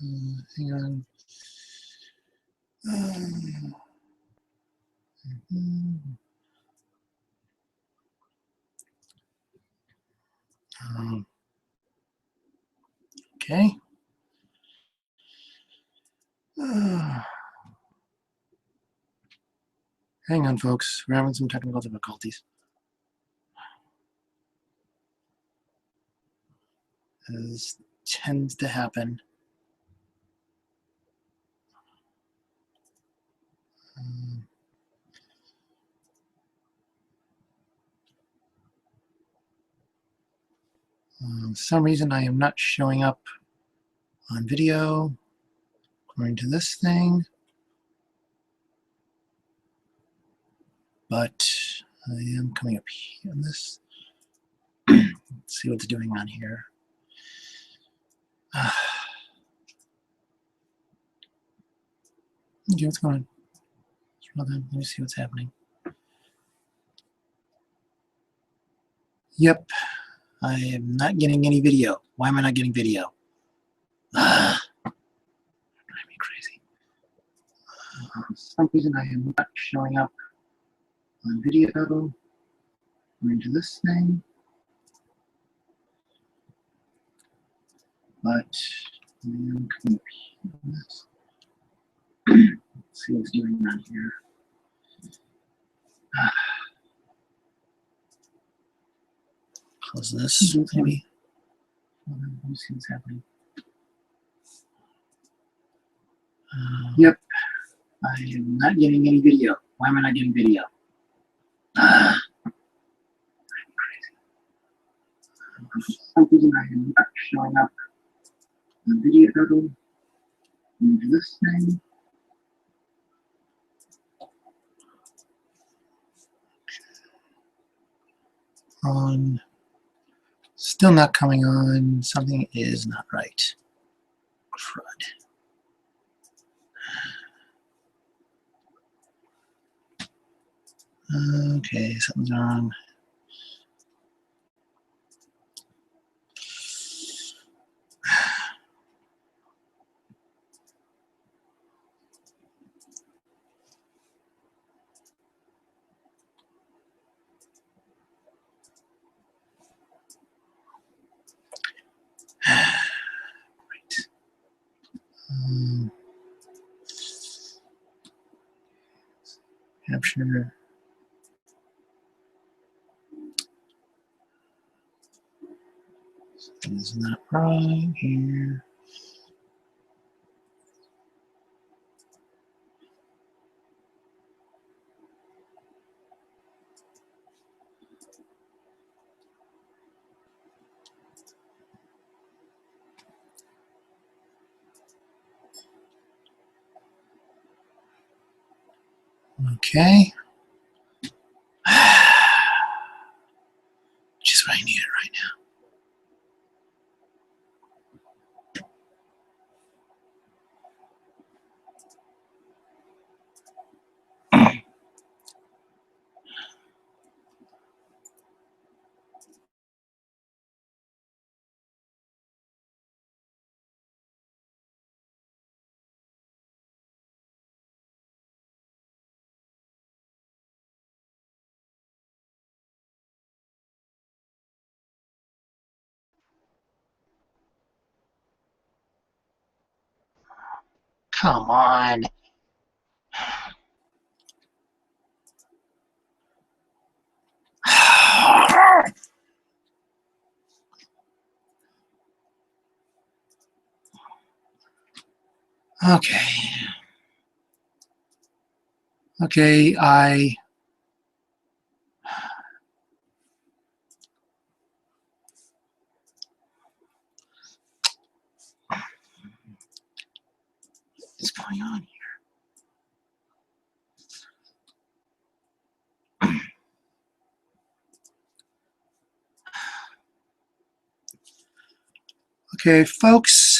Hang on. Okay. Hang on, folks. We're having some technical difficulties. As tends to happen. For some reason, I am not showing up on video according to this thing, but I am coming up here on this. Let's see what's doing on here. Okay, what's going on? Let me see what's happening. Yep, I am not getting any video. Why am I not getting video? Drive me crazy. For some reason, I am not showing up on video. We're into this thing, but I am coming up here on this. Let's see what's doing on here. Close this, maybe. Let me see what's happening. Yep, I am not getting any video. Why am I not getting video? I'm crazy. For some reason, I am not showing up on video. Into this thing. On. Still not coming on. Something is not right. Crud. Okay, something's wrong. Right. Capture. Something's not right here. Okay. Just what I need it right now. Come on. Okay. Okay, what's going on here? Okay, folks,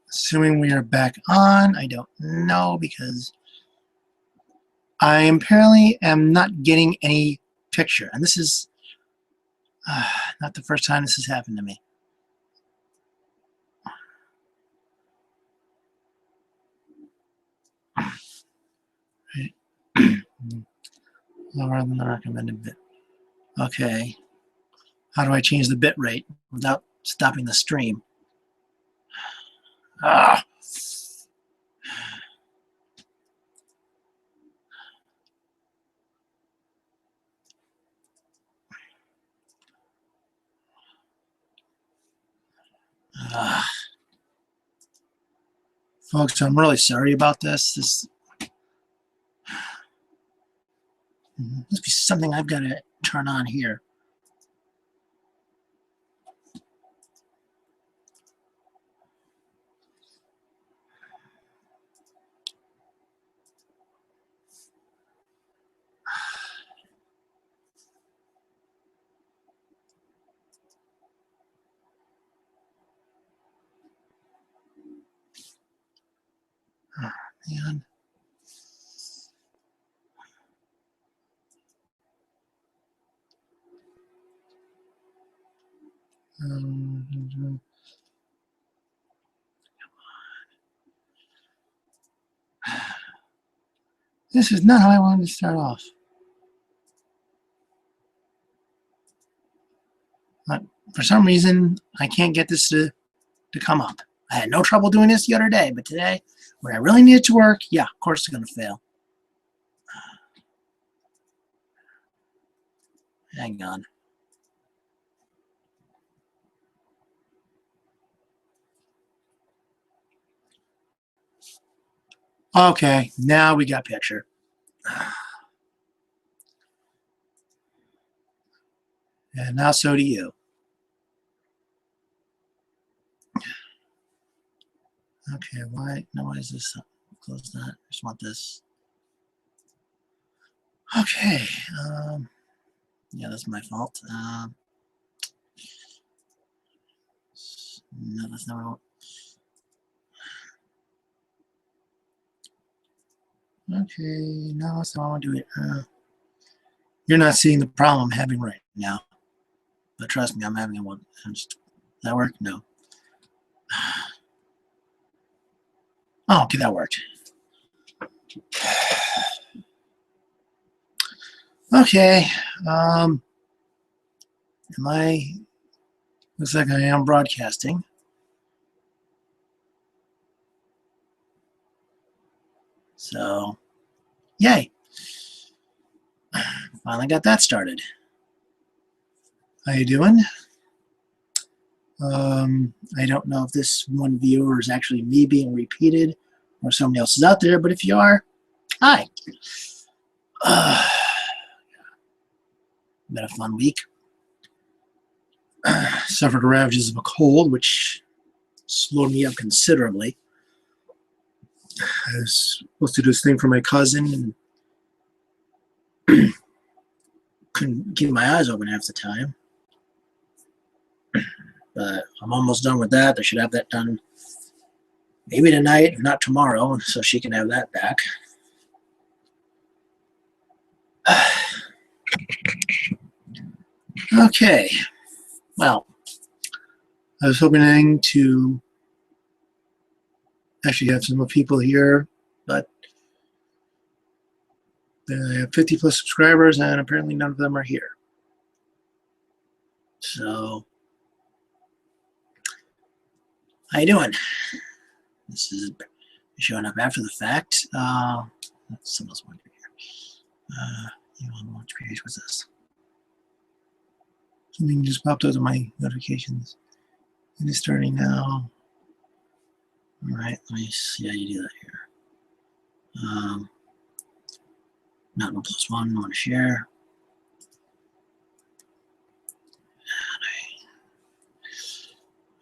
assuming we are back on, I don't know because I apparently am not getting any picture. And this is not the first time this has happened to me. Lower than the recommended bit. Okay. How do I change the bit rate without stopping the stream? Ah. Folks, I'm really sorry about this. This must be something I've got to turn on here. Oh, man. This is not how I wanted to start off. But for some reason, I can't get this to come up. I had no trouble doing this the other day, but today, when I really need it to work, yeah, of course it's going to fail. Hang on. Okay, now we got picture. And now so do you. Okay, why is this up? Close that. I just want this. Okay. Yeah, that's my fault. No, that's not what I want. Okay, no, that's not how I want to do it. You're not seeing the problem I'm having right now. But trust me, I'm having one. Does that work? No. Oh, okay, that worked. Okay. Looks like I am broadcasting. So, yay. Finally got that started. How you doing? I don't know if this one viewer is actually me being repeated or somebody else is out there, but if you are, hi. Been a fun week. Suffered the ravages of a cold, which slowed me up considerably. I was supposed to do this thing for my cousin and couldn't keep my eyes open half the time. But I'm almost done with that. I should have that done maybe tonight, if not tomorrow, so she can have that back. Okay. Well, I was hoping to actually have some people here, but I have 50 plus subscribers and apparently none of them are here. So, how you doing? This is showing up after the fact. Someone else wanted to be here. You want to watch page? What's this? Something just popped out of my notifications. It is starting now. All right, let me see how you do that here. Not no plus one. I want to share.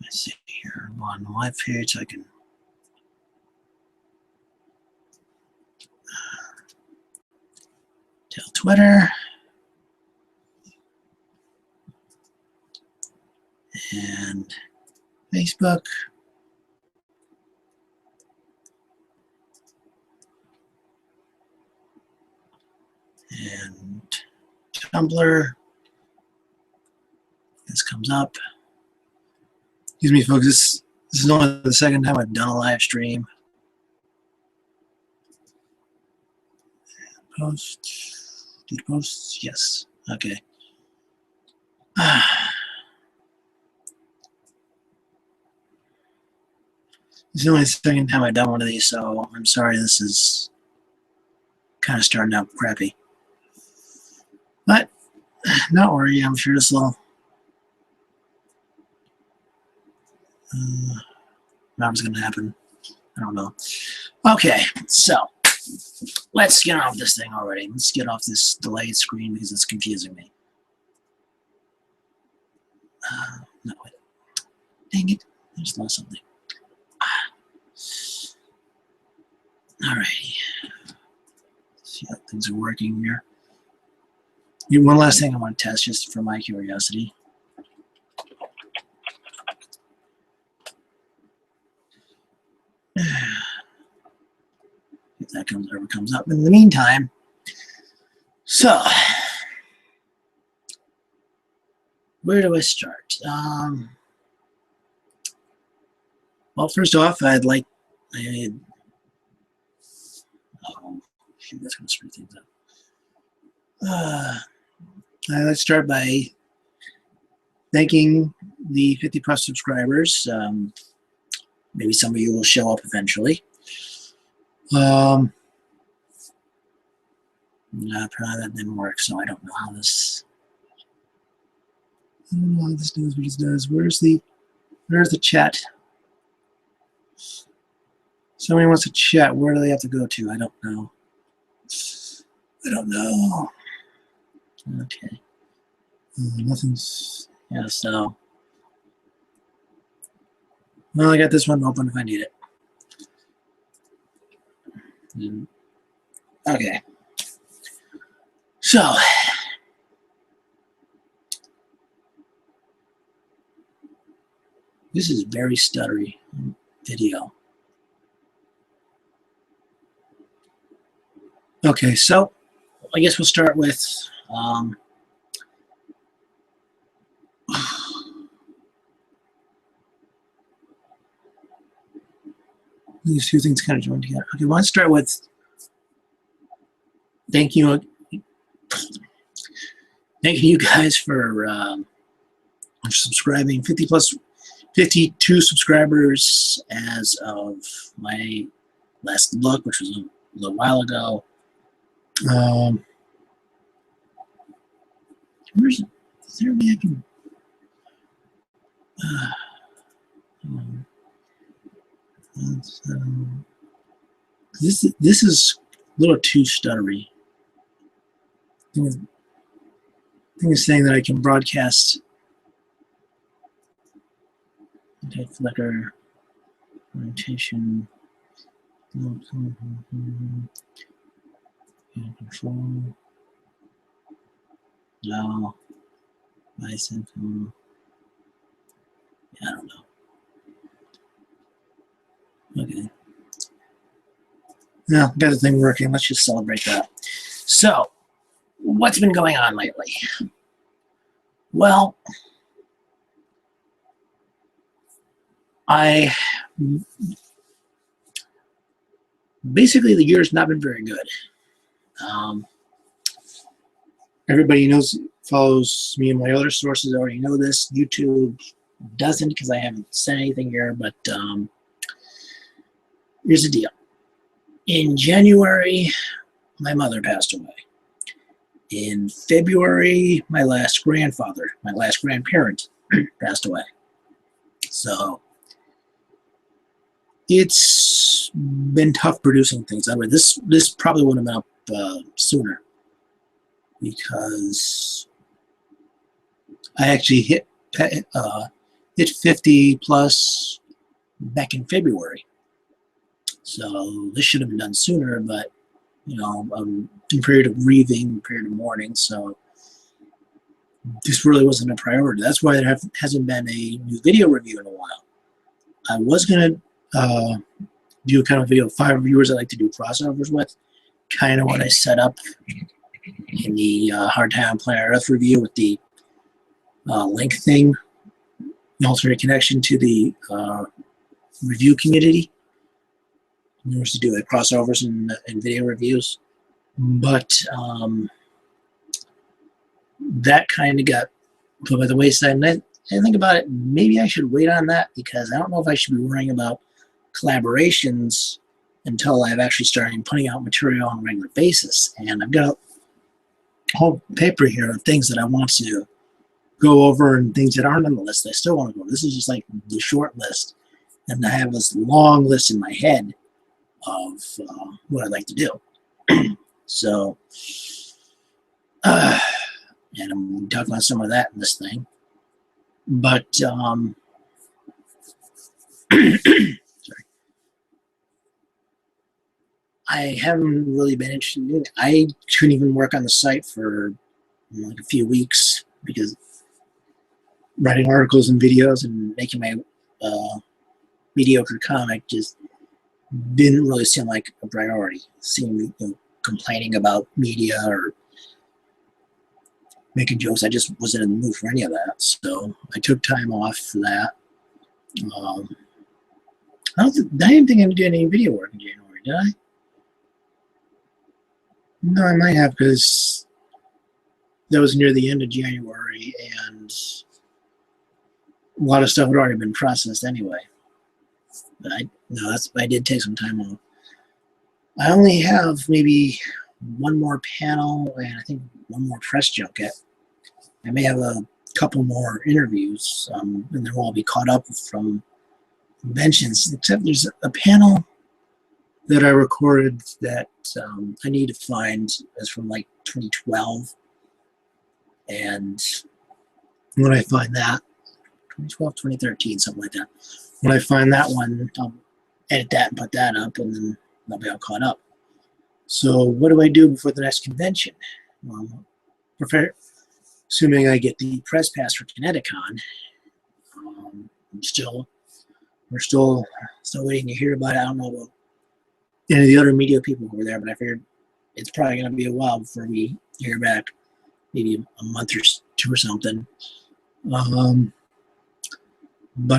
Let's see here. I'm on the live page, so I can. Tell Twitter. And Facebook. And Tumblr. This comes up. Excuse me, folks. This is only the second time I've done a live stream. Post. Do the posts? Yes. Okay. It's the only second time I've done one of these, so I'm sorry this is kind of starting out crappy. But not worry, I'm sure this will. That was going to happen. I don't know. Okay, so let's get off this thing already. Let's get off this delayed screen because it's confusing me. No, wait. Dang it. I just lost something. Alrighty. See how things are working here. One last thing I want to test just for my curiosity. If that ever comes up. In the meantime, so where do I start? Well, first off, oh, shoot, that's going to screw things up. Let's start by thanking the 50 plus subscribers. Maybe some of you will show up eventually. Probably that didn't work, so I don't know how this. I don't know how this does what it does. Where's the chat? Somebody wants to chat. Where do they have to go to? I don't know. I don't know. Okay. Nothing's. Yeah, so. Well, I got this one open if I need it. Okay. So. This is very stuttery video. Okay, so I guess we'll start with these two things kind of join together. Okay, let's start with thank you guys for subscribing. 52 subscribers as of my last look, which was a little while ago. Is there a way I can? This is a little too stuttery. Thing is saying that I can broadcast. Okay, flicker, orientation, control. No, license. Yeah, I don't know. Okay. Now, got the thing working. Let's just celebrate that. So, what's been going on lately? Well, basically the year's not been very good. Everybody follows me and my other sources already know this. YouTube doesn't because I haven't said anything here, but here's the deal. In January, my mother passed away. In February, my last grandparent passed away. So it's been tough producing things. I mean, this probably would have been up sooner because I actually hit 50 plus back in February. So this should have been done sooner, but you know, in period of grieving, period of mourning, so this really wasn't a priority. That's why there hasn't been a new video review in a while. I was gonna do kind of a video of 5 reviewers I like to do crossovers with, kind of what I set up in the Hard Time on Planet Earth review with the link thing, the alternate connection to the review community. In order to do like crossovers and video reviews, but that kind of got put by the wayside. And I think about it, maybe I should wait on that, because I don't know if I should be worrying about collaborations until I've actually started putting out material on a regular basis. And I've got a whole paper here of things that I want to go over and things that aren't on the list I still want to go. This is just like the short list. And I have this long list in my head of what I'd like to do. So, and I'm talking about some of that in this thing. But, sorry. I haven't really been interested in it. I couldn't even work on the site for like a few weeks, because writing articles and videos and making my mediocre comic just didn't really seem like a priority. Seeing complaining about media or making jokes, I just wasn't in the mood for any of that. So I took time off for that. I didn't think I did any video work in January, did I? No, I might have, because that was near the end of January, and a lot of stuff had already been processed anyway. But I did take some time off. I only have maybe one more panel and I think one more press junket. I may have a couple more interviews, and they'll all be caught up from conventions, except there's a panel that I recorded that I need to find. Is from like 2012. And when I find that, 2012, 2013, something like that. When I find that one, I'll edit that and put that up, and then I'll be all caught up. So what do I do before the next convention? Assuming I get the press pass for Kineticon, we're still waiting to hear about it. I don't know about any of the other media people who were there, but I figured it's probably going to be a while before we hear back, maybe a month or two or something. But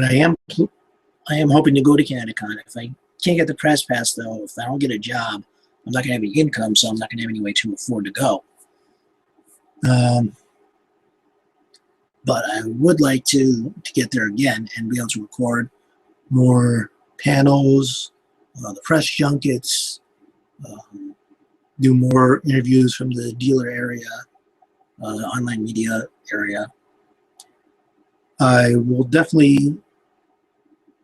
I am hoping to go to Kineticon. If I can't get the press pass, though, if I don't get a job, I'm not going to have any income, so I'm not going to have any way to afford to go. But I would like to get there again and be able to record more panels, the press junkets, do more interviews from the dealer area, the online media area. I will definitely,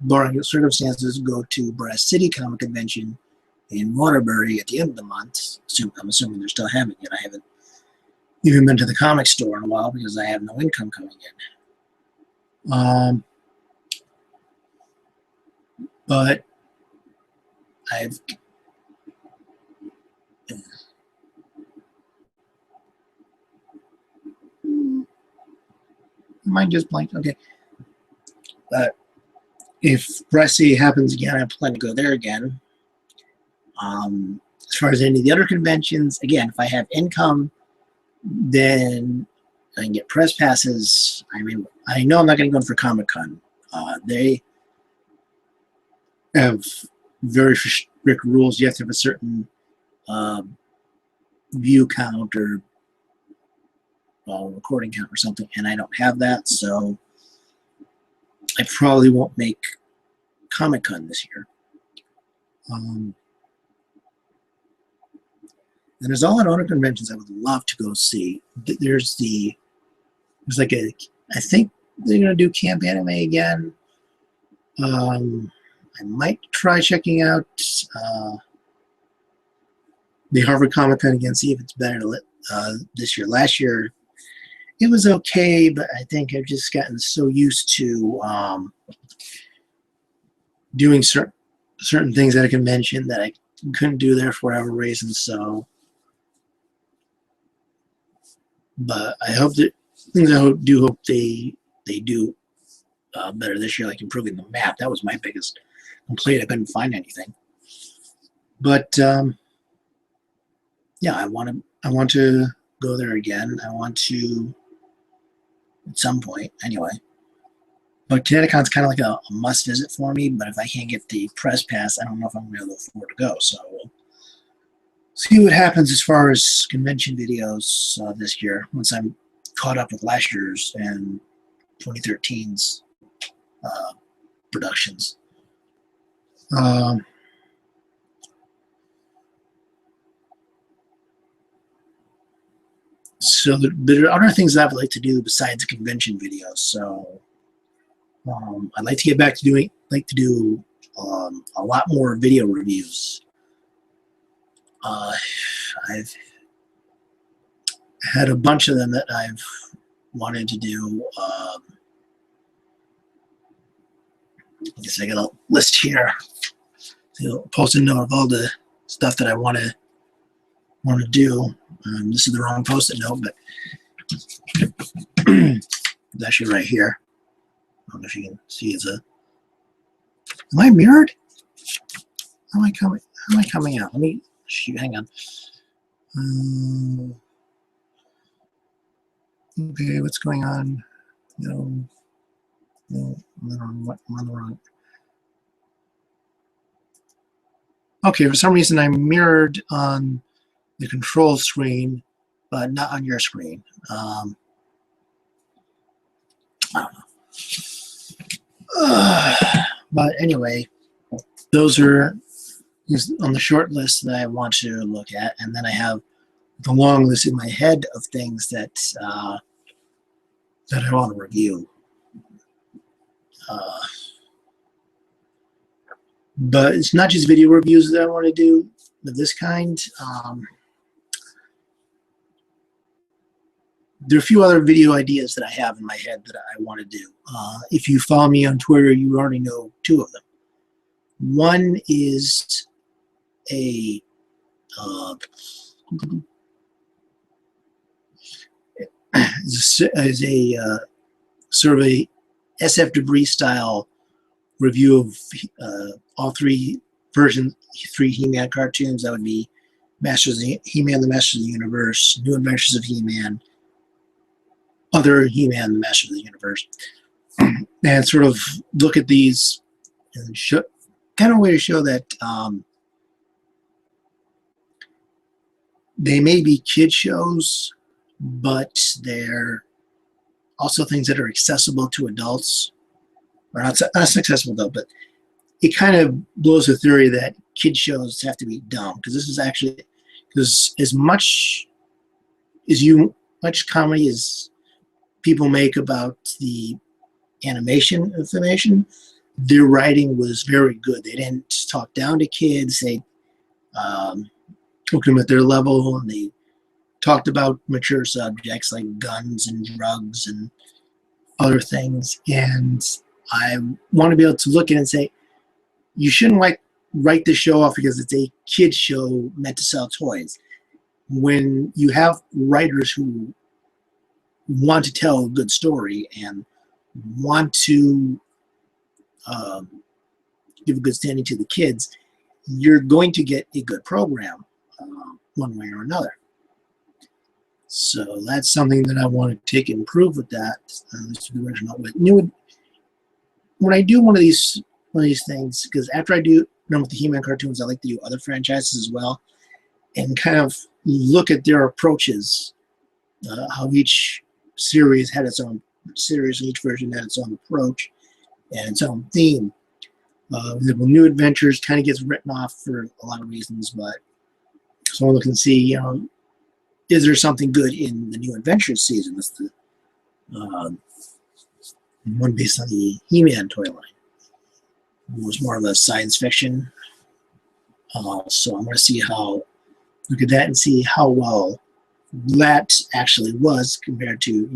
barring circumstances, go to Brass City Comic Convention in Waterbury at the end of the month. I'm assuming they're still having it. I haven't even been to the comic store in a while because I have no income coming in. But I might just blank. Okay. But if Bressy happens again, I plan to go there again. As far as any of the other conventions, again, if I have income, then I can get press passes. I mean, I know I'm not going to go for Comic-Con. They have very strict rules. You have to have a certain view count or recording count or something, and I don't have that, so I probably won't make Comic-Con this year. And there's all the other conventions I would love to go see. There's like I think they're going to do Camp Anime again. I might try checking out the Harvard Comic Con again, see if it's better this year. Last year, it was okay, but I think I've just gotten so used to doing certain things at a convention that I couldn't do there for whatever reason. So, but I hope that things I do hope they do better this year, like improving the map. That was my biggest complaint. I couldn't find anything. But yeah, I want to go there again. I want to at some point, anyway. But Connecticut's kind of like a must visit for me. But if I can't get the press pass, I don't know if I'm going to be able to afford to go. So we'll see what happens as far as convention videos this year once I'm caught up with last year's and 2013's productions. So there are other things that I would like to do besides the convention videos. So I'd like to get back to do a lot more video reviews. I've had a bunch of them that I've wanted to do. I guess I got a list here. Post a note of all the stuff that I want to do. This is the wrong post-it note, but it's actually right here. I don't know if you can see. Am I mirrored? How am I coming out? Let me shoot. Hang on. Okay, what's going on? No, I'm on the wrong. Okay, for some reason I'm mirrored on the control screen, but not on your screen. I don't know. But anyway, those are on the short list that I want to look at, and then I have the long list in my head of things that that I want to review. But it's not just video reviews that I want to do of this kind. There are a few other video ideas that I have in my head that I want to do. If you follow me on Twitter, you already know two of them. One is a sort of a SF Debris style review of all three versions, 3 He-Man cartoons. That would be He-Man, the Masters of the Universe, New Adventures of He-Man, other He-Man, the Masters of the Universe, and sort of look at these and show, kind of a way to show that they may be kid shows, but they're also things that are accessible to adults, or not accessible though, but it kind of blows the theory that kid shows have to be dumb, because this is actually, because as much comedy as people make about the animation information, their writing was very good. They didn't talk down to kids. They took them at their level, and they talked about mature subjects like guns and drugs and other things. And I want to be able to look at it and say, you shouldn't write this show off because it's a kid's show meant to sell toys. When you have writers who want to tell a good story and want to give a good standing to the kids, you're going to get a good program one way or another. So that's something that I want to take and improve with that. When I do one of these things, because after I do them with the He-Man cartoons, I like to do other franchises as well, and kind of look at their approaches, how each series had its own series, and each version had its own approach and its own theme. New Adventures kind of gets written off for a lot of reasons, but so I look and see, is there something good in the New Adventures season? That's the one based on the He-Man toy line. It was more of a science fiction. So I'm going to see look at that and see how well that actually was compared to,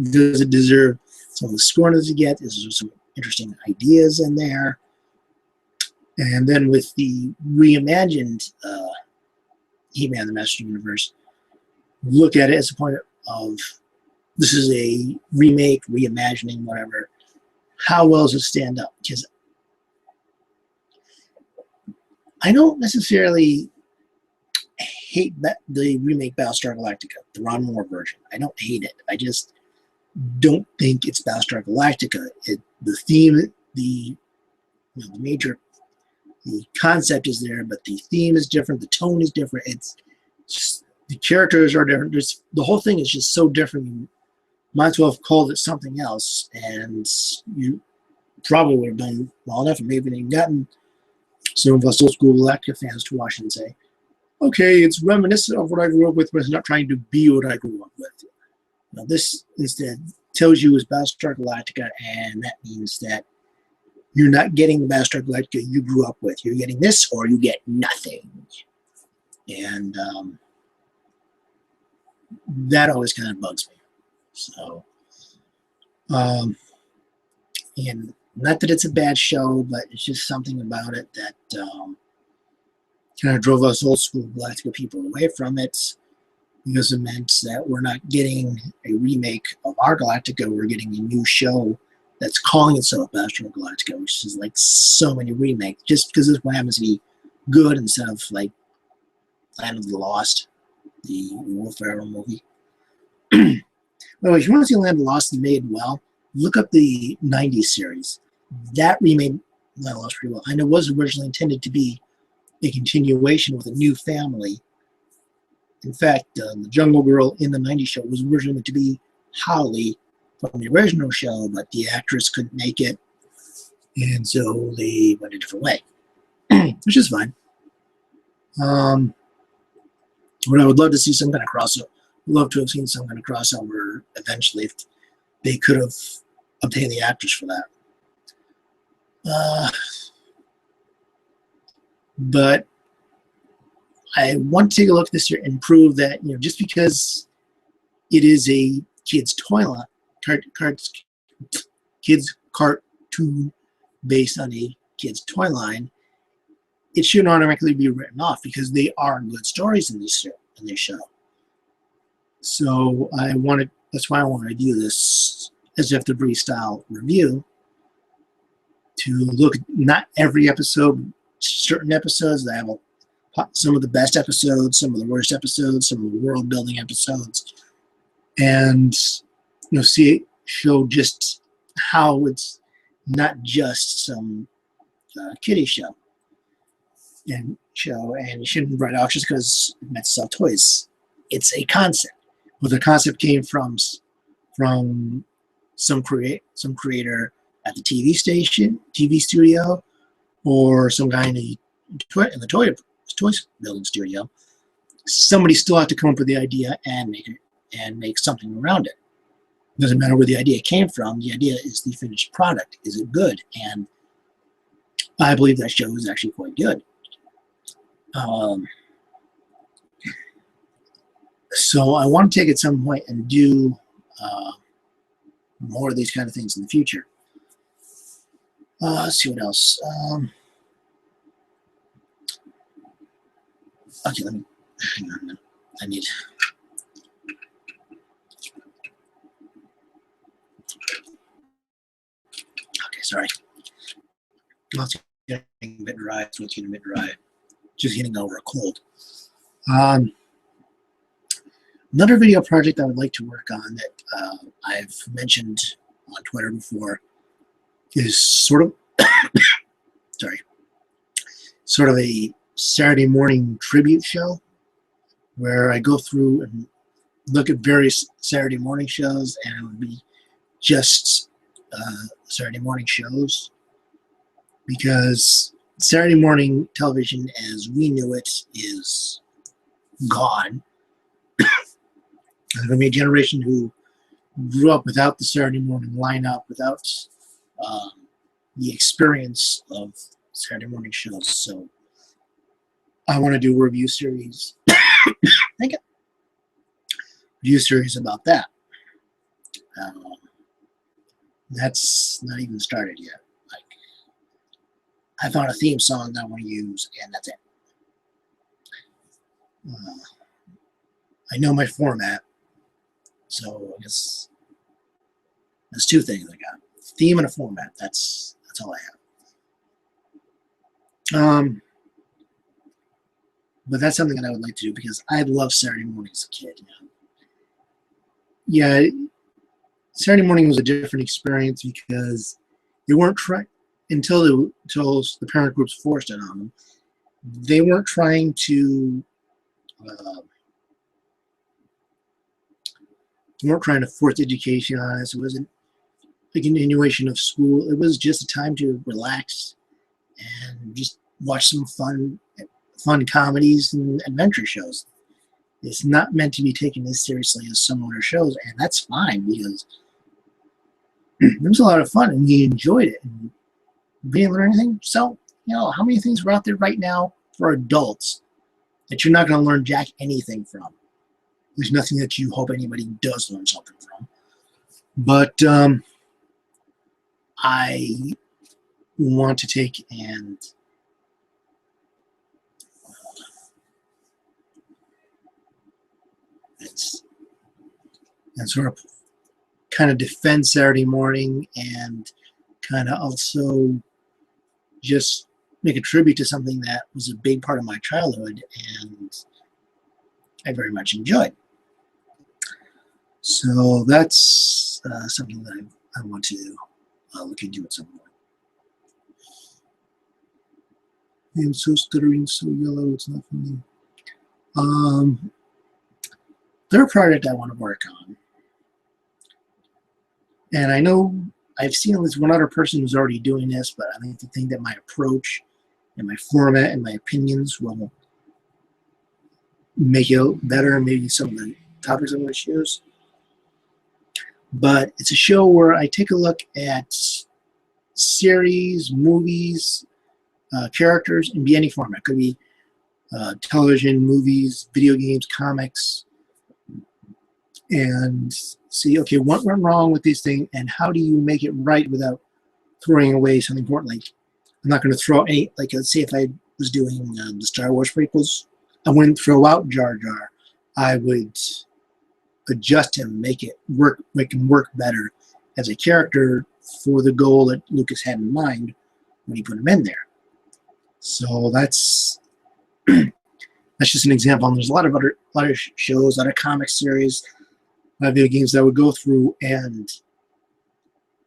does it deserve some of the score that it get? Is there some interesting ideas in there? And then with the reimagined He-Man, the Master of the Universe, look at it as a point of, this is a remake, reimagining, whatever. How well does it stand up? Because I don't necessarily hate the remake Battlestar Galactica, the Ron Moore version. I don't hate it. I just don't think it's Battlestar Galactica. The theme, the concept is there, but the theme is different. The tone is different. It's just, the characters are different. The whole thing is just so different might as well have called it something else, and you probably would have done well enough, and maybe even gotten some of us old school Galactica fans to watch and say, okay, it's reminiscent of what I grew up with, but it's not trying to be what I grew up with. Now, this instead tells you is Battlestar Galactica, and that means that you're not getting the Battlestar Galactica you grew up with. You're getting this, or you get nothing. And that always kind of bugs me. So, and not that it's a bad show, but it's just something about it that kind of drove us old school Galactica people away from it, because it meant that we're not getting a remake of our Galactica. We're getting a new show that's calling itself Battlestar Galactica, which is like so many remakes, just because this one happens to be good instead of like Land of the Lost, the Will Ferrell movie. Well, if you want to see Land of the Lost made well, look up the 90s series. That remade Land of the Lost pretty well. And it was originally intended to be a continuation with a new family. In fact, the Jungle Girl in the 90s show was originally meant to be Holly from the original show, but the actress couldn't make it, and so they went a different way, which is fine. What I would love to see some kind of crossover. Love to have seen some kind of crossover eventually if they could have obtained the actors for that. But I want to take a look this year and prove that, you know, just because it is a kids' toy line, kids' cartoon based on a kids' toy line, it shouldn't automatically be written off, because they are good stories in this show. So that's why I want to do this as if the style review, to look at not every episode, certain episodes that have some of the best episodes, some of the worst episodes, some of the world building episodes, and show just how it's not just some kiddie show, and you shouldn't write off just because it meant to sell toys. It's a concept. Whether the concept came from some creator at the TV studio, or some guy in the toy building studio, somebody still had to come up with the idea and make something around it. It doesn't matter where the idea came from. The idea is the finished product. Is it good? And I believe that show is actually quite good. So I want to take it at some point and do more of these kind of things in the future. Let's see what else. Okay, let me hang on a minute. I need. Okay, sorry. Well, it's getting a bit dry. It's getting a bit dry. Just getting over a cold. Another video project I would like to work on that I've mentioned on Twitter before is sort of a Saturday morning tribute show, where I go through and look at various Saturday morning shows, and it would be just Saturday morning shows, because Saturday morning television as we knew it is gone. There's going to be a generation who grew up without the Saturday morning lineup, without the experience of Saturday morning shows. So I want to do a review series. Review series about that. That's not even started yet. I found a theme song that I want to use, and that's it. I know my format, so I guess there's two things I got: theme and a format. That's all I have. But that's something that I would like to do, because I loved Saturday morning as a kid. Yeah, Saturday morning was a different experience, because they weren't trying until the parent groups forced it on them. They weren't trying to We weren't trying to force education on us. It wasn't a continuation of school. It was just a time to relax and just watch some fun comedies and adventure shows. It's not meant to be taken as seriously as some other shows, and that's fine because it was a lot of fun and we enjoyed it. And we didn't learn anything. So, how many things are out there right now for adults that you're not going to learn jack anything from? There's nothing that you hope anybody does learn something from. But I want to take and sort of kind of defend Saturday morning and kind of also just make a tribute to something that was a big part of my childhood and I very much enjoyed. So that's something that I want to look into at some point. I'm so stuttering, so yellow, it's not funny. Third project I want to work on. And I know I've seen at least one other person who's already doing this, but I like to think that my approach and my format and my opinions will make it better, maybe some of the topics I'm going to choose. But it's a show where I take a look at series, movies, characters, and be any format. It could be television, movies, video games, comics, and see, okay, what went wrong with this thing, and how do you make it right without throwing away something important? Like, I'm not going to throw any, like, let's say if I was doing the Star Wars prequels, I wouldn't throw out Jar Jar. I would adjust him, make him work better as a character for the goal that Lucas had in mind when he put him in there. So that's just an example. And there's a lot of other shows, other comic series, video games that would go through and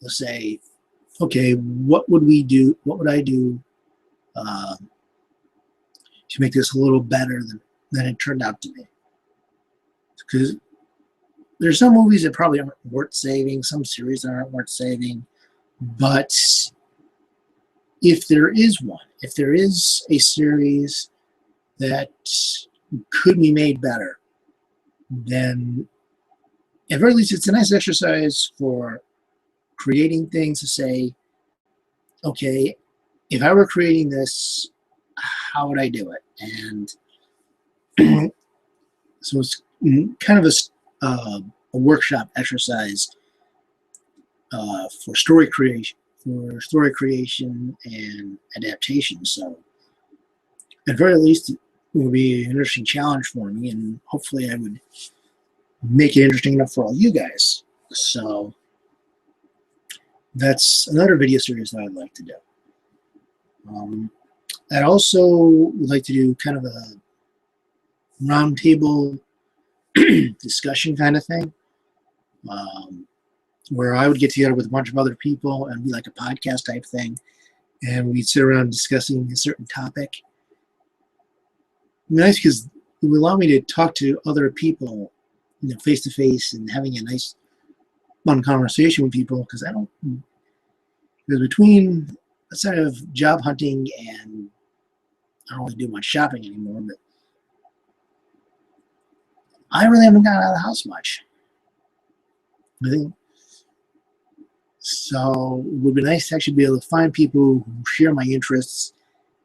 let's say, okay, what would we do? What would I do to make this a little better than it turned out to be? Because there's some movies that probably aren't worth saving, some series that aren't worth saving, but if there is one, if there is a series that could be made better, then at very least it's a nice exercise for creating things to say, okay, if I were creating this, how would I do it? And so it's kind of a workshop exercise for story creation and adaptation. So at very least it will be an interesting challenge for me, and hopefully I would make it interesting enough for all you guys. So that's another video series that I'd like to do. I'd also would like to do kind of a roundtable discussion kind of thing, where I would get together with a bunch of other people and be like a podcast type thing, and we'd sit around discussing a certain topic. Nice because it would allow me to talk to other people, face to face, and having a nice, fun conversation with people. Because between aside of job hunting and I don't really do much shopping anymore, but I really haven't gotten out of the house much. I think so. It would be nice to actually be able to find people who share my interests,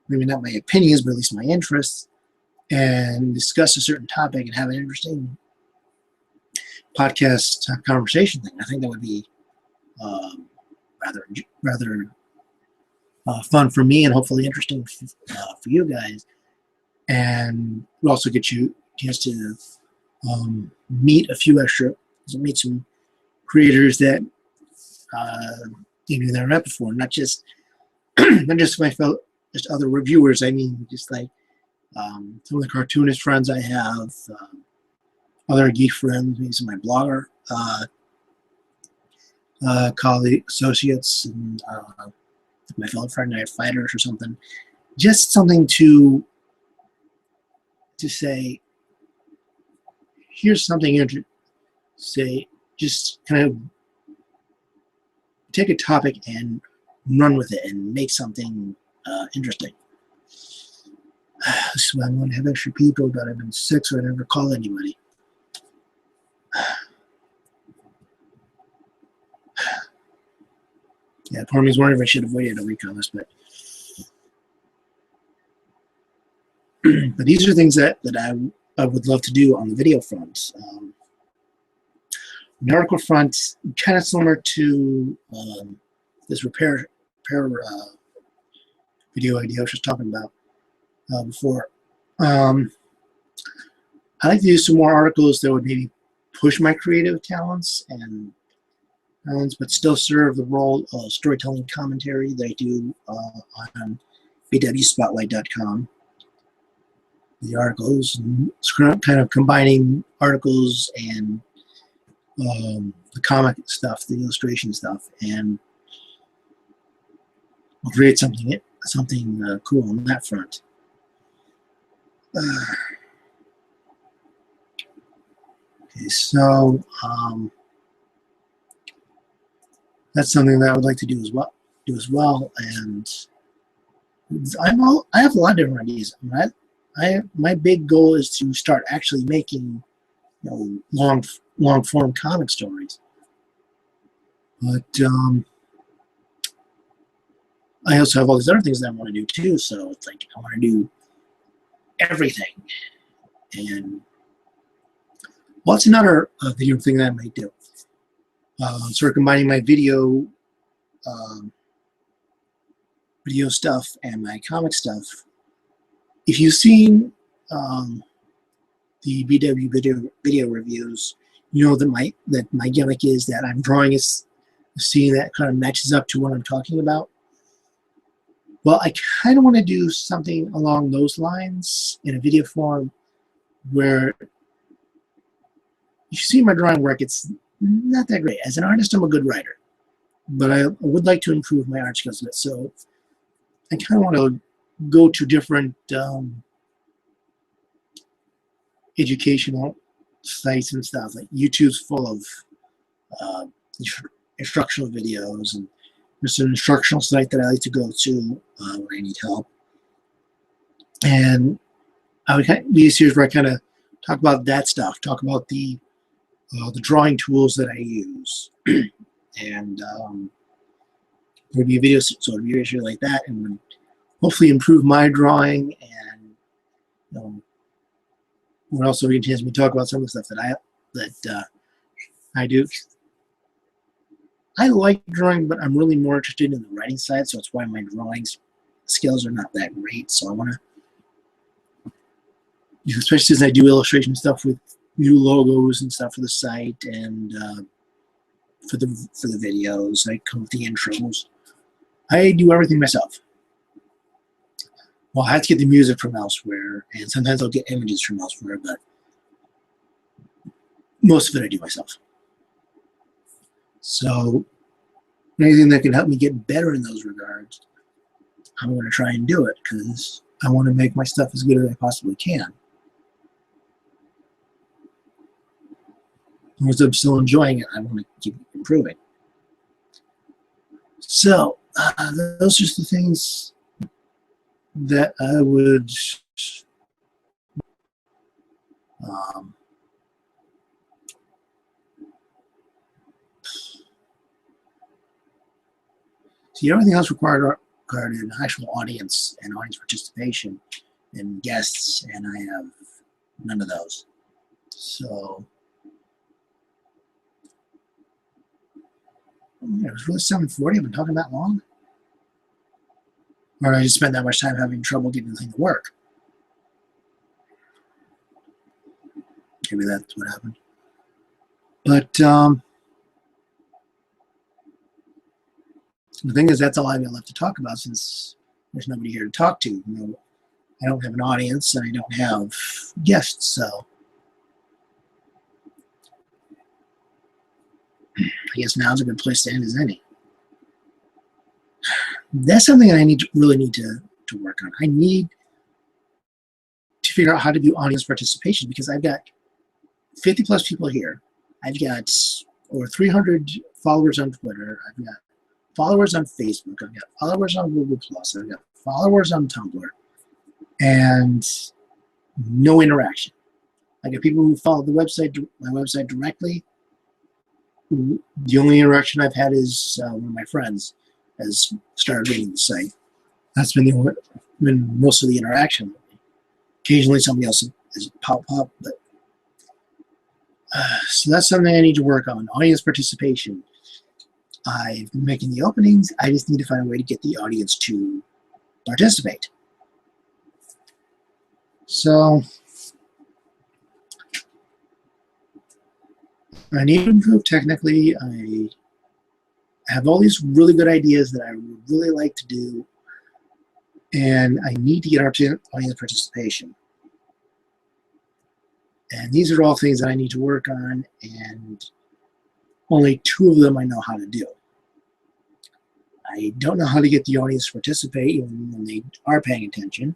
maybe not my opinions, but at least my interests, and discuss a certain topic and have an interesting podcast conversation thing. I think that would be rather fun for me and hopefully interesting for you guys. And we'll also get you a chance to meet some creators that you've never met before. Not just my fellow, just other reviewers. I mean, just like some of the cartoonist friends I have, other geek friends, maybe some of my blogger colleague associates, and my fellow Friday Night Fighters or something. Just something to say, here's something interesting. Say, just kind of take a topic and run with it and make something interesting. So I'm going to have extra people, but I've been sick, so I never call anybody. Yeah, part of me is wondering if I should have waited a week on this, but but these are things that I would love to do on the video front. The article front, kind of similar to this repair video idea I was just talking about before. I like to do some more articles that would maybe push my creative talents but still serve the role of storytelling commentary that I do on bwspotlight.com. The articles, kind of combining articles and the comic stuff, the illustration stuff, and we'll create something cool on that front. Okay, so that's something that I would like to do as well. And I have a lot of different ideas. My big goal is to start actually making long form comic stories. But I also have all these other things that I want to do too. So it's like I want to do everything. And well, it's another video thing that I might do. Sort of combining my video stuff and my comic stuff. If you've seen the BW video reviews, you know that my gimmick is that I'm drawing a scene that kind of matches up to what I'm talking about. Well, I kind of want to do something along those lines in a video form where you see my drawing work, it's not that great. As an artist, I'm a good writer, but I would like to improve my art skills a bit. So I kind of want to go to different educational sites and stuff. Like YouTube's full of instructional videos, and there's an instructional site that I like to go to when I need help. And I would be a series where I kind of talk about that stuff, talk about the drawing tools that I use, and there'd be a video, so it'd be a video like that, and would hopefully improve my drawing, and would also be a chance for me to talk about some of the stuff that I do. I like drawing, but I'm really more interested in the writing side, so that's why my drawing skills are not that great. So I want to, especially since I do illustration stuff with new logos and stuff for the site and for the videos. I come with the intros. I do everything myself. Well, I have to get the music from elsewhere, and sometimes I'll get images from elsewhere, but most of it I do myself. So anything that can help me get better in those regards, I'm going to try and do it, because I want to make my stuff as good as I possibly can. As I'm still enjoying it, I want to keep improving. So those are the things that I would see, everything else required an actual audience and audience participation and guests, and I have none of those. So it was really 7:40. I've been talking that long, or I just spent that much time having trouble getting the thing to work. Maybe that's what happened. But the thing is, that's all I've got left to talk about, since there's nobody here to talk to. I don't have an audience, and I don't have guests, so I guess now's a good place to end as any. That's something that I really need to work on. I need to figure out how to do audience participation, because I've got 50 plus people here. I've got over 300 followers on Twitter. I've got followers on Facebook. I've got followers on Google Plus. I've got followers on Tumblr, and no interaction. I got people who follow my website directly. The only interaction I've had is one of my friends has started reading the site. That's been most of the interaction. Occasionally, somebody else has popped up, but so that's something I need to work on. Audience participation. I've been making the openings. I just need to find a way to get the audience to participate. So I need to improve technically. I have all these really good ideas that I would really like to do, and I need to get audience participation. And these are all things that I need to work on, and only 2 of them I know how to do. I don't know how to get the audience to participate even when they are paying attention.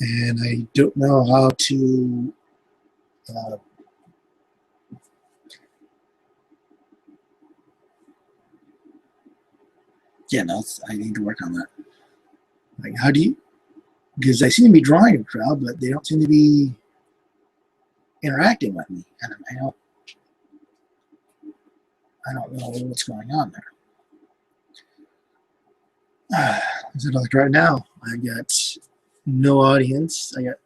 And I don't know how to I need to work on that. Like, how do you, because I seem to be drawing a crowd, but they don't seem to be interacting with me, and I don't know what's going on there. As I look right now, I got no audience. I got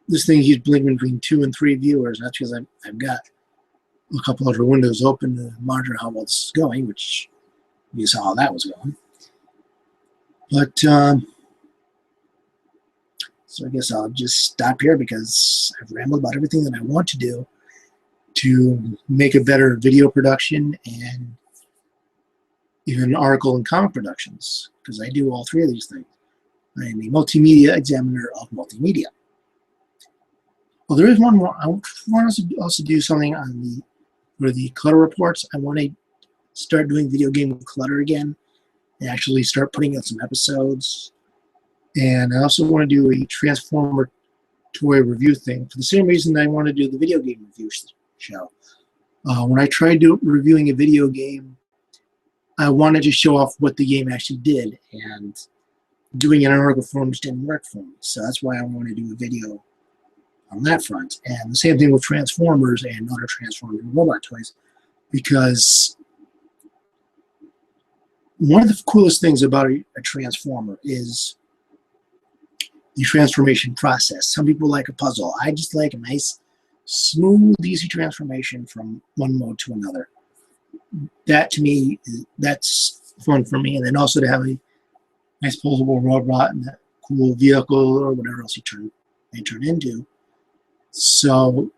this thing keeps blinking between 2 and 3 viewers. That's because I've got a couple other windows open to monitor how well this is going, which you saw how that was going. But so I guess I'll just stop here because I've rambled about everything that I want to do to make a better video production and even article and comic productions, because I do all 3 of these things. I am a multimedia examiner of multimedia. Well, there is one more. I want to also do something on the clutter reports. I want to start doing video game clutter again and actually start putting out some episodes. And I also want to do a Transformer toy review thing for the same reason I want to do the video game review show. When I tried reviewing a video game, I wanted to show off what the game actually did, and doing it in article form just didn't work for me. So that's why I want to do a video on that front. And the same thing with Transformers and other Transformers and robot toys, because one of the coolest things about a Transformer is the transformation process. Some people like a puzzle. I just like a nice, smooth, easy transformation from one mode to another. That, to me, that's fun for me. And then also to have a nice posable robot and that cool vehicle or whatever else they turn into. So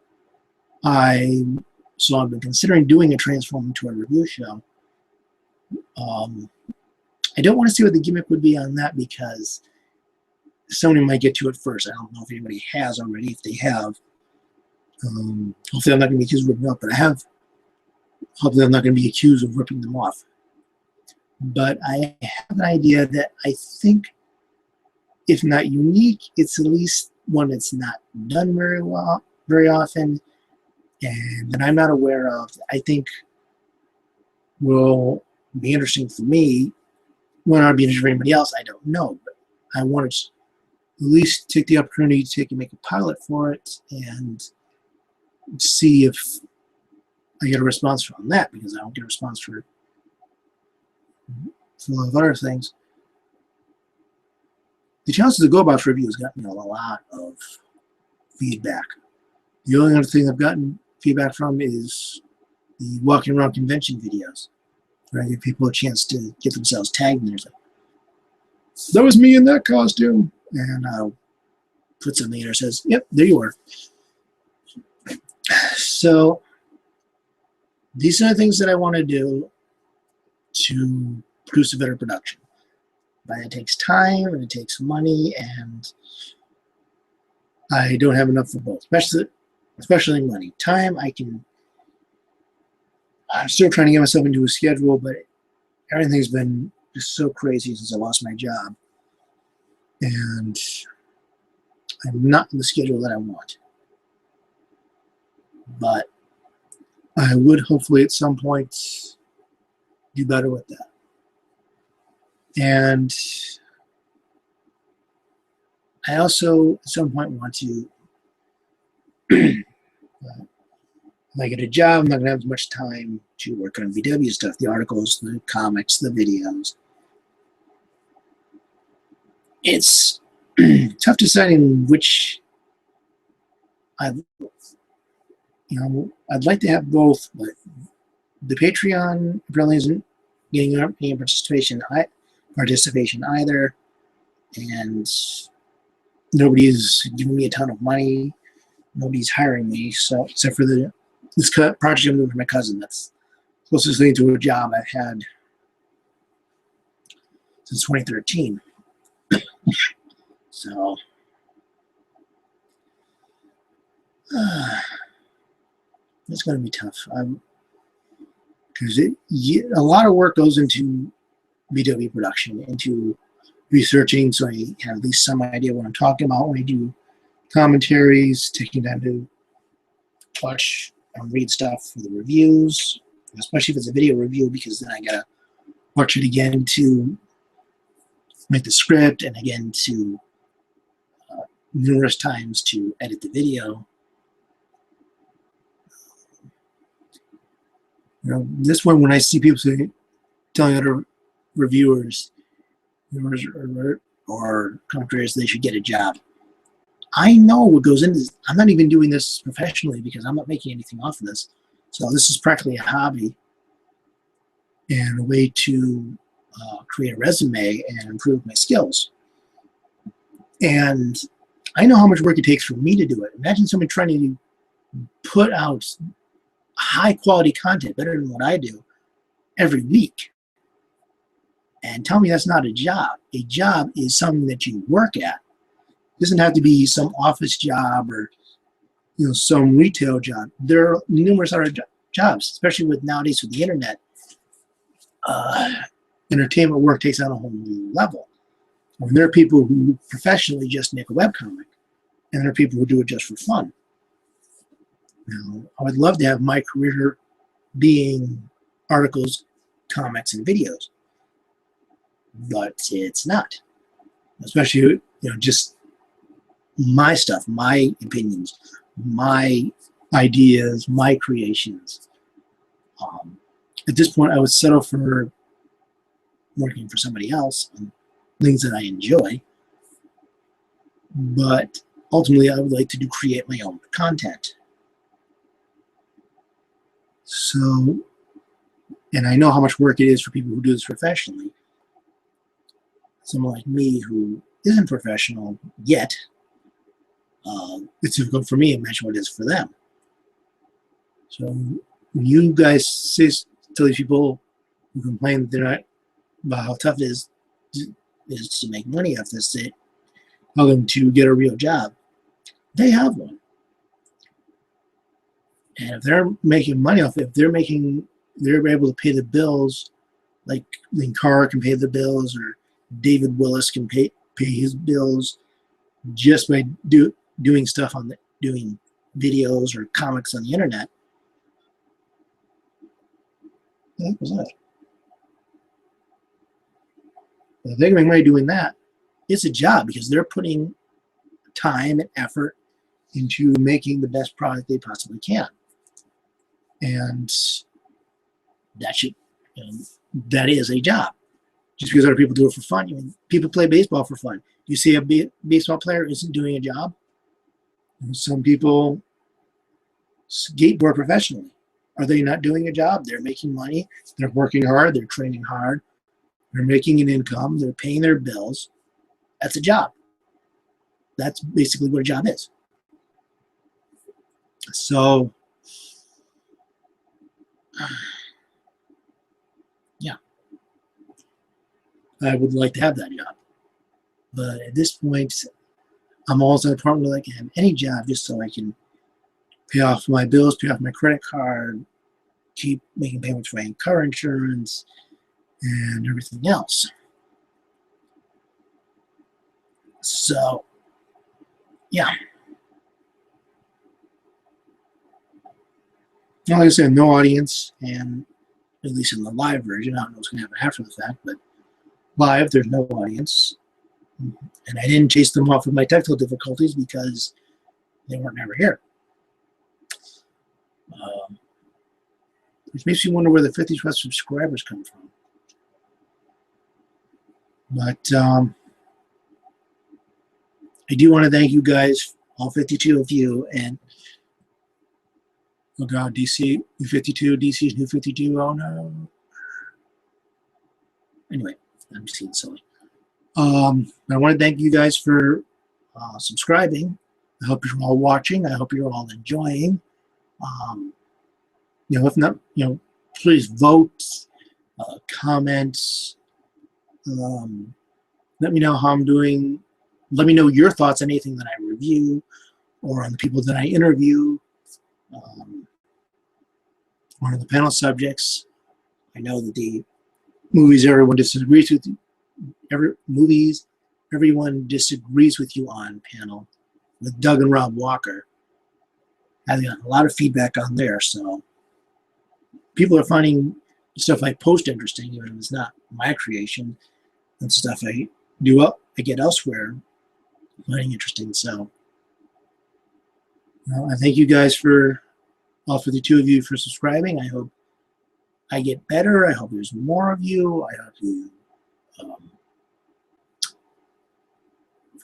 I've been considering doing a Transformer toy review show. I don't want to see what the gimmick would be on that because somebody might get to it first. I don't know if anybody has already. If they have, hopefully I'm not going to be accused of ripping up, but hopefully I'm not going to be accused of ripping them off. But I have an idea that I think, if not unique, it's at least one that's not done very often, and that I'm not aware of. I think will be interesting for me. Will not be interesting for anybody else, I don't know. But I want to at least take the opportunity to make a pilot for it and see if I get a response from that, because I don't get a response for a lot of other things. The Challenges to GoBots review has gotten me a lot of feedback. The only other thing I've gotten feedback from is the walking around convention videos, where I give people a chance to get themselves tagged and there's like, that was me in that costume, and I'll put something in there that says, yep, there you are. So these are the things that I want to do to produce a better production. But it takes time and it takes money, and I don't have enough for both, especially money. Time, I'm still trying to get myself into a schedule, but everything's been just so crazy since I lost my job. And I'm not in the schedule that I want. But I would hopefully at some point do better with that. And I also at some point want to, when I get a job, I'm not going to have as much time to work on VW stuff, the articles, the comics, the videos. It's tough deciding which I'd like to have both, but the Patreon apparently isn't getting any participation either, and nobody's giving me a ton of money. Nobody's hiring me, so except for this project I'm doing for my cousin. That's closest thing to a job I've had since 2013. So it's going to be tough. Because a lot of work goes into VW production, into researching, so I have at least some idea what I'm talking about when I do commentaries, taking time to watch and read stuff for the reviews, especially if it's a video review, because then I gotta watch it again to make the script, and again to numerous times to edit the video. This one, when I see people telling other reviewers or commentators they should get a job, I know what goes into this. I'm not even doing this professionally because I'm not making anything off of this. So this is practically a hobby and a way to create a resume and improve my skills. And I know how much work it takes for me to do it. Imagine someone trying to put out high quality content better than what I do every week. And tell me that's not a job. A job is something that you work at. It doesn't have to be some office job or some retail job. There are numerous other jobs, especially nowadays with the internet. Entertainment work takes on a whole new level. When there are people who professionally just make a webcomic, and there are people who do it just for fun. I would love to have my career being articles, comics, and videos, but it's not. Especially, just my stuff, my opinions, my ideas, my creations. At this point, I would settle for working for somebody else on things that I enjoy, but ultimately I would like to create my own content. So, and I know how much work it is for people who do this professionally. Someone like me who isn't professional yet, it's difficult for me. Imagine what it is for them. So when you guys tell these people who complain that they're not about how tough it is to make money off this, they tell them to get a real job. They have one. And if they're making money off it, if they're able to pay the bills, like Lynn Carr can pay the bills, or David Willis can pay his bills just by doing stuff doing videos or comics on the internet. What was that? If they can make money doing that, it's a job because they're putting time and effort into making the best product they possibly can. And that is a job. Just because other people do it for fun. People play baseball for fun. You see a baseball player isn't doing a job. Some people skateboard professionally. Are they not doing a job? They're making money. They're working hard. They're training hard. They're making an income. They're paying their bills. That's a job. That's basically what a job is. So, yeah. I would like to have that job. But at this point, I'm also at a point where I can have any job just so I can pay off my bills, pay off my credit card, keep making payments for my car insurance, and everything else. So, yeah. like I said, no audience, and at least in the live version, I don't know what's going to happen after the fact, but live, there's no audience. And I didn't chase them off with my technical difficulties because they weren't ever here. Which makes me wonder where the 50 plus subscribers come from. But I do want to thank you guys, all 52 of you, and oh god, DC New 52, DC's New 52. Oh no. Anyway, I'm just getting silly. I want to thank you guys for subscribing. I hope you're all watching. I hope you're all enjoying. If not, please vote, comment. Let me know how I'm doing. Let me know your thoughts on anything that I review or on the people that I interview. One of the panel subjects. I know that the movies everyone disagrees with. Everyone disagrees with you on panel with Doug and Rob Walker. I've got a lot of feedback on there, so people are finding stuff I post interesting, even if it's not my creation, and stuff I get elsewhere finding interesting. So I thank you guys for all 52 of you for subscribing. I hope I get better. I hope there's more of you. I hope you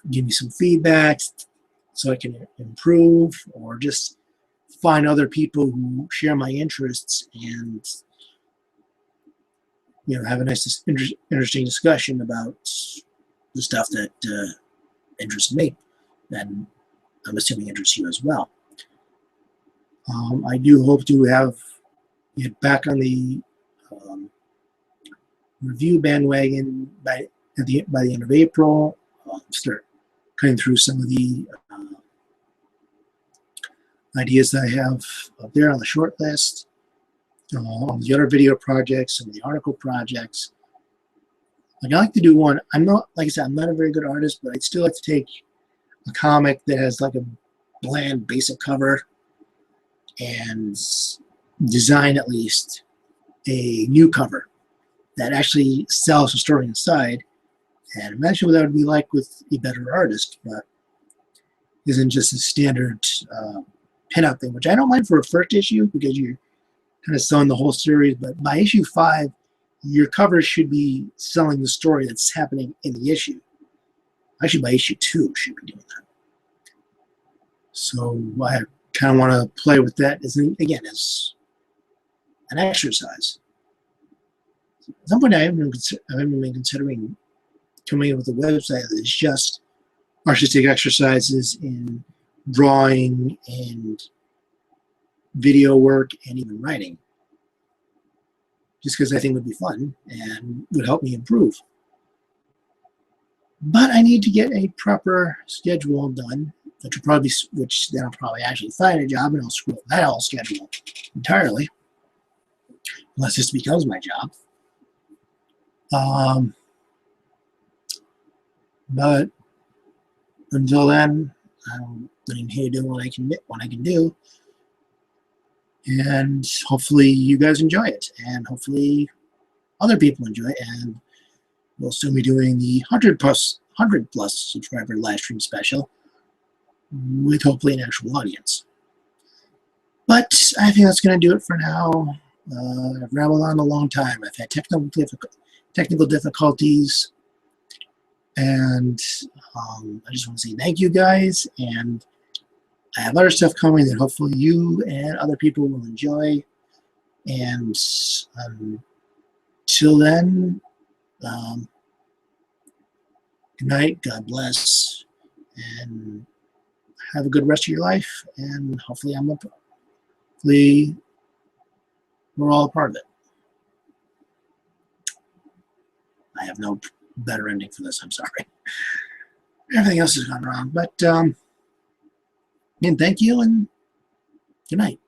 give me some feedback so I can improve, or just find other people who share my interests and have a nice, interesting discussion about the stuff that interests me, and I'm assuming interests you as well. I do hope to get back on the review bandwagon by the end of April. Start cutting through some of the ideas that I have up there on the short list, on the other video projects and the article projects. Like, I like to do one. I'm not, like I said, I'm not a very good artist, but I'd still like to take a comic that has like a bland, basic cover and design at least a new cover that actually sells the story inside. And imagine what that would be like with a better artist, but isn't just a standard pinup thing, which I don't mind for a first issue because you're kind of selling the whole series. But by issue 5, your cover should be selling the story that's happening in the issue. Actually, by issue 2, should be doing that. So I kind of want to play with that as an exercise. At some point, I haven't been considering coming up with a website that is just artistic exercises in drawing and video work and even writing, just because I think it would be fun and would help me improve. But I need to get a proper schedule done, which then I'll probably actually find a job and I'll screw up that whole schedule entirely, unless this becomes my job. But until then, I'm letting here do what I can do, and hopefully you guys enjoy it, and hopefully other people enjoy it, and we'll soon be doing the 100 plus subscriber live stream special with hopefully an actual audience. But I think that's going to do it for now. I've rambled on a long time. I've had technical difficulties. And I just want to say thank you guys, and I have other stuff coming that hopefully you and other people will enjoy. And till then, good night, God bless, and have a good rest of your life, and hopefully we're all a part of it. I have no better ending for this, I'm sorry. Everything else has gone wrong, but again, thank you and good night.